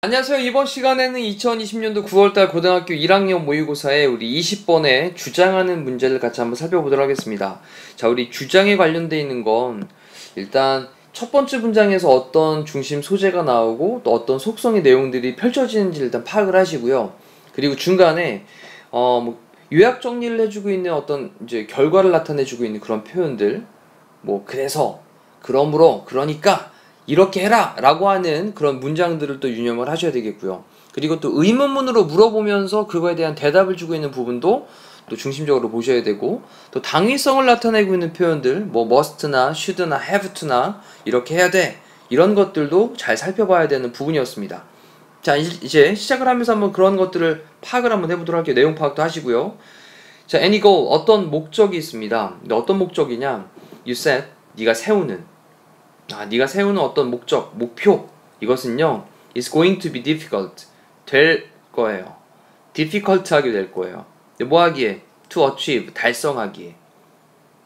안녕하세요. 이번 시간에는 2020년도 9월달 고등학교 1학년 모의고사에 우리 20번에 주장하는 문제를 같이 한번 살펴보도록 하겠습니다. 자, 우리 주장에 관련되어 있는 건 일단 첫 번째 문장에서 어떤 중심 소재가 나오고 또 어떤 속성의 내용들이 펼쳐지는지 일단 파악을 하시고요. 그리고 중간에 요약 정리를 해주고 있는 어떤 이제 결과를 나타내주고 있는 그런 표현들, 그래서, 그러므로, 그러니까 이렇게 해라 라고 하는 그런 문장들을 또 유념을 하셔야 되겠고요. 그리고 또 의문문으로 물어보면서 그거에 대한 대답을 주고 있는 부분도 또 중심적으로 보셔야 되고, 또 당위성을 나타내고 있는 표현들, must나 should나 have to나 이렇게 해야 돼, 이런 것들도 잘 살펴봐야 되는 부분이었습니다. 자, 이제 시작을 하면서 한번 그런 것들을 파악을 한번 해보도록 할게요. 내용 파악도 하시고요. 자, any goal, 어떤 목적이 있습니다. 근데 어떤 목적이냐, you set, 네가 세우는 어떤 목표, 이것은요, is going to be difficult, 될 거예요. difficult하게 될 거예요. 뭐 하기에? to achieve, 달성하기에.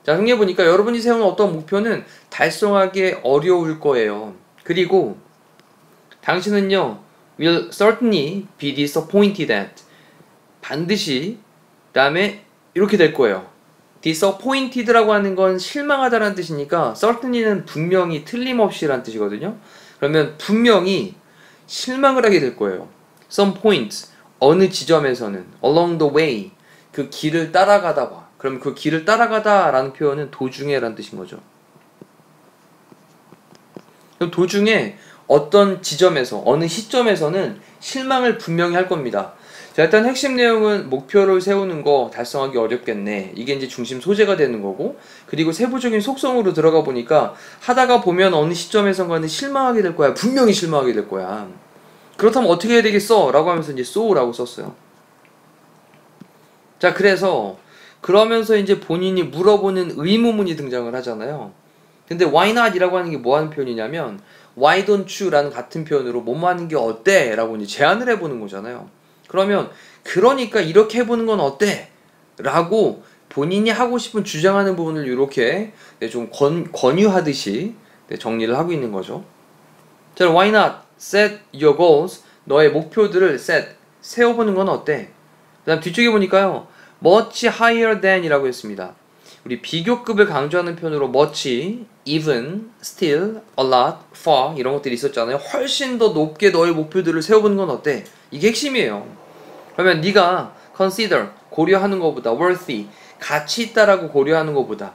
자, 흥해보니까 여러분이 세우는 어떤 목표는 달성하기에 어려울 거예요. 그리고 당신은요, will certainly be disappointed at, 반드시, 그 다음에 이렇게 될 거예요. disappointed라고 하는 건 실망하다라는 뜻이니까 certainly는 분명히, 틀림없이라는 뜻이거든요. 그러면 분명히 실망을 하게 될 거예요. some point, 어느 지점에서는, along the way, 그 길을 따라가다 봐. 그럼 그 길을 따라가다 라는 표현은 도중에 라는 뜻인 거죠. 그럼 도중에 어떤 지점에서, 어느 시점에서는 실망을 분명히 할 겁니다. 자, 일단 핵심 내용은 목표를 세우는 거 달성하기 어렵겠네. 이게 이제 중심 소재가 되는 거고, 그리고 세부적인 속성으로 들어가 보니까 하다가 보면 어느 시점에선가는 실망하게 될 거야. 분명히 실망하게 될 거야. 그렇다면 어떻게 해야 되겠어? 라고 하면서 이제 so라고 썼어요. 자, 그러면서 이제 본인이 물어보는 의문문이 등장을 하잖아요. 근데 why not 이라고 하는 게 뭐 하는 표현이냐면 why don't you 라는 같은 표현으로 뭐뭐 하는 게 어때? 라고 이제 제안을 해보는 거잖아요. 그러니까 이렇게 해보는 건 어때? 라고 본인이 하고 싶은 주장하는 부분을 이렇게 좀 권유하듯이 정리를 하고 있는 거죠. 자, why not set your goals? 너의 목표들을 세워보는 건 어때? 그 다음 뒤쪽에 보니까요, much higher than 이라고 했습니다. 우리 비교급을 강조하는 표현으로 much, even, still, a lot, far 이런 것들이 있었잖아요. 훨씬 더 높게 너의 목표들을 세워보는 건 어때? 이게 핵심이에요. 그러면 네가 consider, 고려하는 것보다, worthy, 가치 있다라고 고려하는 것보다,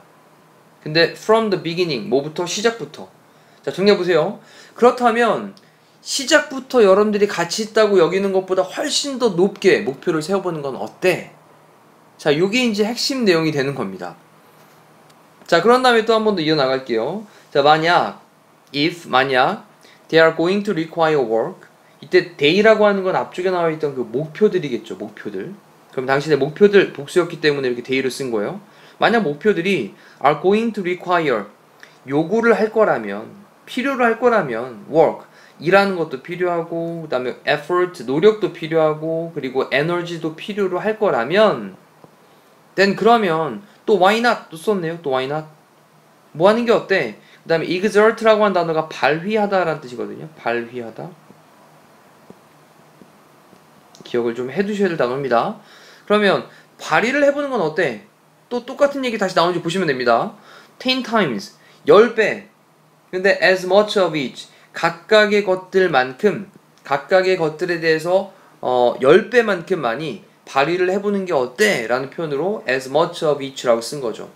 근데 from the beginning, 뭐부터? 시작부터. 자, 정리해보세요. 그렇다면 시작부터 여러분들이 가치 있다고 여기는 것보다 훨씬 더 높게 목표를 세워보는 건 어때? 자, 이게 이제 핵심 내용이 되는 겁니다. 자, 그런 다음에 또 한 번 더 이어나갈게요. 자, 만약 they are going to require work, 이때 they라고 하는 건 앞쪽에 나와 있던 그 목표들이겠죠. 목표들. 그럼 당신의 목표들 복수였기 때문에 이렇게 they를 쓴 거예요. 만약 목표들이 are going to require, 요구를 할 거라면, 필요로 할 거라면 work, 일하는 것도 필요하고, 그 다음에 effort, 노력도 필요하고, 그리고 energy도 필요로 할 거라면, then 그러면 또 why not 또 썼네요. 또 why not, 뭐 하는 게 어때? 그 다음에 exert라고 하는 단어가 발휘하다 라는 뜻이거든요. 발휘하다. 기억을 좀 해두셔야 될 단어입니다. 그러면 발휘를 해보는 건 어때? 또 똑같은 얘기 다시 나오는지 보시면 됩니다. 10 times, 10배. 근데 as much of each, 각각의 것들만큼, 각각의 것들에 대해서 10배만큼 많이 발휘를 해보는 게 어때? 라는 표현으로 as much of each라고 쓴 거죠.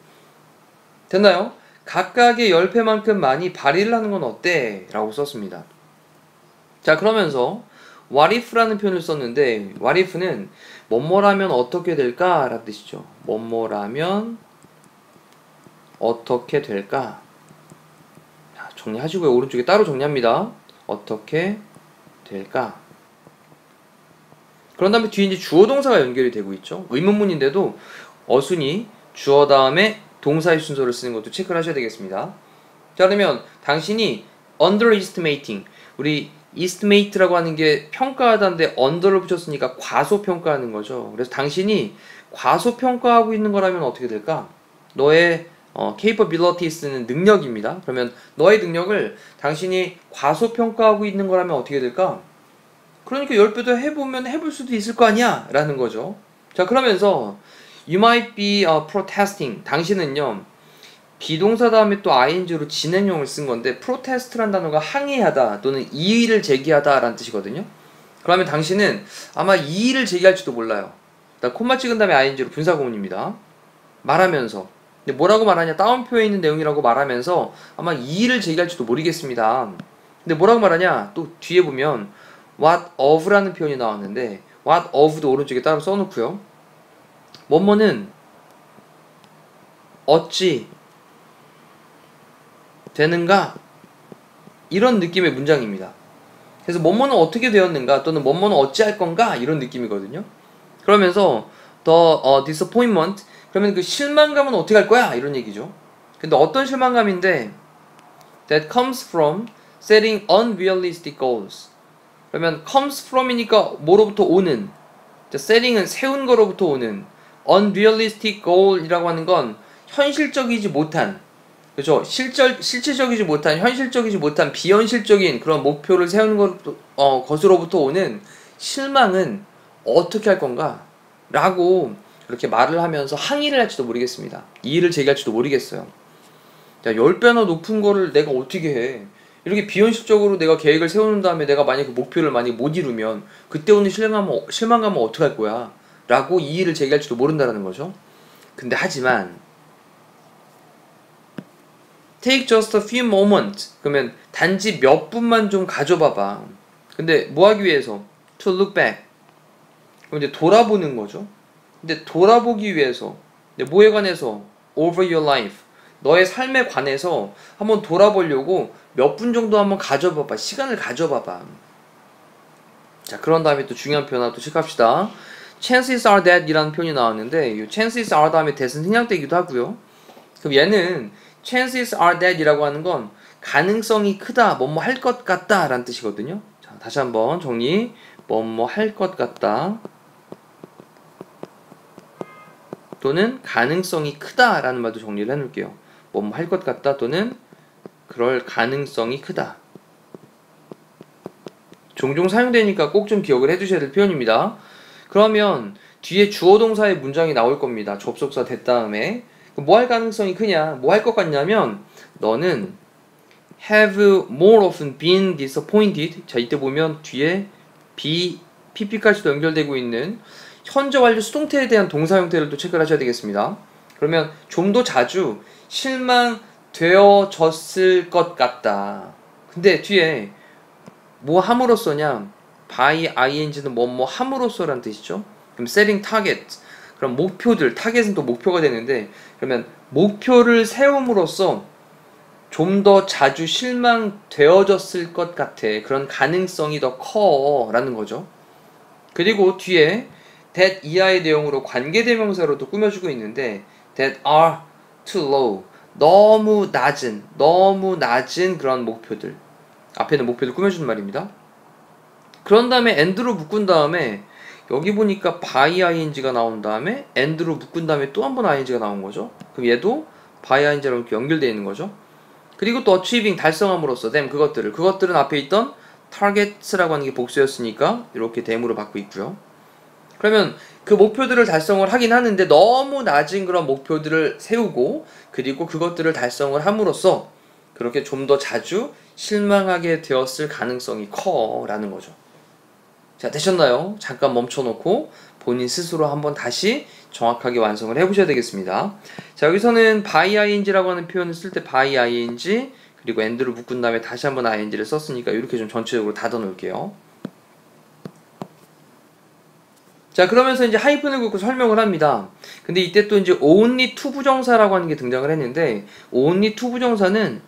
됐나요? 각각의 10배만큼 많이 발휘를 하는 건 어때? 라고 썼습니다. 자, 그러면서 what if라는 표현을 썼는데, what if는 뭐뭐라면 어떻게 될까? 라는 뜻이죠. 뭐뭐라면 어떻게 될까? 자, 정리하시고요. 오른쪽에 따로 정리합니다. 어떻게 될까? 그런 다음에 뒤에 이제 주어 동사가 연결이 되고 있죠. 의문문인데도 어순이 주어 다음에 동사의 순서를 쓰는 것도 체크를 하셔야 되겠습니다. 자, 그러면 당신이 underestimating, 우리 estimate라고 하는 게 평가하다인데 under를 붙였으니까 과소평가하는 거죠. 그래서 당신이 과소평가하고 있는 거라면 어떻게 될까? 너의 capabilities는 능력입니다. 그러면 너의 능력을 당신이 과소평가하고 있는 거라면 어떻게 될까? 그러니까 10배도 해보면 해볼 수도 있을 거 아니야 라는 거죠. 자, 그러면서 You might be protesting. 당신은요, 비동사 다음에 또 ing로 진행형을 쓴 건데 protest라는 단어가 항의하다 또는 이의를 제기하다 라는 뜻이거든요. 그러면 당신은 아마 이의를 제기할지도 몰라요. 콤마 찍은 다음에 ing로 분사구문입니다. 말하면서. 근데 뭐라고 말하냐, 다운표에 있는 내용이라고 말하면서 아마 이의를 제기할지도 모르겠습니다. 근데 뭐라고 말하냐, 또 뒤에 보면 what of라는 표현이 나왔는데 what of도 오른쪽에 따로 써놓고요. 뭐뭐는 어찌 되는가, 이런 느낌의 문장입니다. 그래서 뭐뭐는 어떻게 되었는가 또는 뭐뭐는 어찌할 건가, 이런 느낌이거든요. 그러면서 the disappointment, 그러면 그 실망감은 어떻게 할 거야, 이런 얘기죠. 근데 어떤 실망감인데 that comes from setting unrealistic goals. 그러면 comes from이니까 뭐로부터 오는, setting은 세운 거로부터 오는, unrealistic goal이라고 하는 건 현실적이지 못한, 그렇죠? 실체적이지 못한, 현실적이지 못한 비현실적인 그런 목표를 세우는 것으로부터 오는 실망은 어떻게 할 건가? 라고 이렇게 말을 하면서 항의를 할지도 모르겠습니다. 이의를 제기할지도 모르겠어요. 야, 10배나 높은 거를 내가 어떻게 해? 이렇게 비현실적으로 내가 계획을 세우는 다음에 내가 만약 그 목표를 많이 못 이루면 그때 오는 실망감은 어떻게 할 거야? 라고 이의를 제기할지도 모른다는 거죠. 근데 하지만 take just a few moments, 그러면 단지 몇 분만 좀 가져봐봐. 근데 뭐 하기 위해서? to look back. 그럼 이제 돌아보는 거죠. 근데 돌아보기 위해서, 뭐에 관해서? over your life. 너의 삶에 관해서 한번 돌아보려고 몇 분 정도 한번 가져봐봐. 시간을 가져봐봐. 자, 그런 다음에 또 중요한 표현 하나 또 체크합시다. chances are that 이라는 표현이 나왔는데, 이 chances are 다음에 that은 생략되기도 하고요. 그럼 얘는 chances are that 이라고 하는 건 가능성이 크다, 뭐뭐 할 것 같다 라는 뜻이거든요. 자, 다시 한번 정리. 뭐뭐 할 것 같다 또는 가능성이 크다 라는 말도 정리를 해놓을게요. 뭐뭐 할 것 같다 또는 그럴 가능성이 크다. 종종 사용되니까 꼭 좀 기억을 해두셔야 될 표현입니다. 그러면 뒤에 주어 동사의 문장이 나올 겁니다. 접속사 된 다음에 뭐 할 가능성이 크냐, 뭐 할 것 같냐면 너는 have more often been disappointed. 자, 이때 보면 뒤에 be, pp까지도 연결되고 있는 현재 완료 수동태에 대한 동사 형태를 또 체크를 하셔야 되겠습니다. 그러면 좀 더 자주 실망되어졌을 것 같다. 근데 뒤에 뭐 함으로써냐, by ing는 뭐뭐 함으로써라는 뜻이죠. 그럼 setting target, 그럼 목표들, 타겟은 또 목표가 되는데, 그러면 목표를 세움으로써 좀 더 자주 실망되어졌을 것 같아. 그런 가능성이 더 커라는 거죠. 그리고 뒤에 that 이하의 내용으로 관계대명사로 또 꾸며주고 있는데 that are too low, 너무 낮은 그런 목표들, 앞에는 목표를 꾸며주는 말입니다. 그런 다음에 and로 묶은 다음에 여기 보니까 by ing가 나온 다음에 and로 묶은 다음에 또 한 번 ing가 나온 거죠. 그럼 얘도 by ing랑 이렇게 연결되어 있는 거죠. 그리고 또 achieving, 달성함으로써 them, 그것들은 앞에 있던 targets라고 하는 게 복수였으니까 이렇게 them으로 받고 있고요. 그러면 그 목표들을 달성을 하긴 하는데 너무 낮은 그런 목표들을 세우고 그리고 그것들을 달성을 함으로써 그렇게 좀 더 자주 실망하게 되었을 가능성이 커라는 거죠. 자, 되셨나요? 잠깐 멈춰놓고 본인 스스로 한번 다시 정확하게 완성을 해보셔야 되겠습니다. 자, 여기서는 by ing라고 하는 표현을 쓸 때 by ing 그리고 and를 묶은 다음에 다시 한번 ing를 썼으니까 이렇게 좀 전체적으로 닫아 놓을게요. 자, 그러면서 이제 하이픈을 긋고 설명을 합니다. 근데 이때 또 이제 only to 부정사라고 하는 게 등장을 했는데 only to 부정사는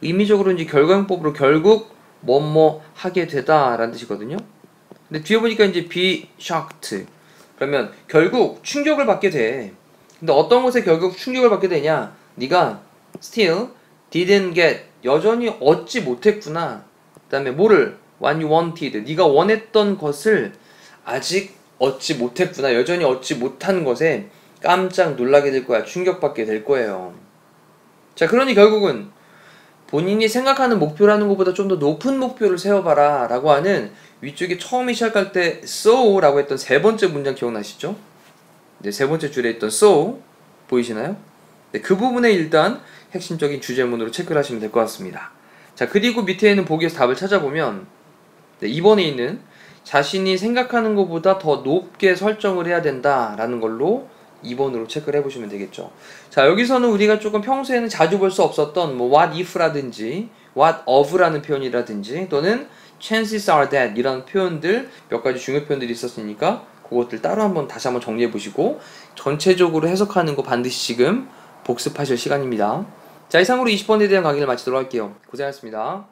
의미적으로 이제 결과용법으로 결국 뭐뭐 하게 되다 라는 뜻이거든요. 근데 뒤에 보니까 이제 be shocked, 그러면 결국 충격을 받게 돼. 근데 어떤 것에 결국 충격을 받게 되냐, 네가 still didn't get, 여전히 얻지 못했구나. 그 다음에 뭐를 what you wanted, 네가 원했던 것을 아직 얻지 못했구나, 여전히 얻지 못한 것에 깜짝 놀라게 될 거야, 충격받게 될 거예요. 자, 그러니 결국은 본인이 생각하는 목표라는 것보다 좀 더 높은 목표를 세워봐라 라고 하는 위쪽에 처음에 시작할 때 so 라고 했던 세 번째 문장 기억나시죠? 네, 세 번째 줄에 있던 so 보이시나요? 네, 그 부분에 일단 핵심적인 주제문으로 체크를 하시면 될 것 같습니다. 자, 그리고 밑에 있는 보기에서 답을 찾아보면 네, 2번에 있는 자신이 생각하는 것보다 더 높게 설정을 해야 된다라는 걸로 2번으로 체크를 해보시면 되겠죠. 자, 여기서는 우리가 조금 평소에는 자주 볼 수 없었던 뭐 what if라든지 what of라는 표현이라든지 또는 chances are that 이라는 표현들 몇 가지 중요 표현들이 있었으니까 그것들 따로 한번 다시 한번 정리해 보시고 전체적으로 해석하는 거 반드시 지금 복습하실 시간입니다. 자, 이상으로 20번에 대한 강의를 마치도록 할게요. 고생하셨습니다.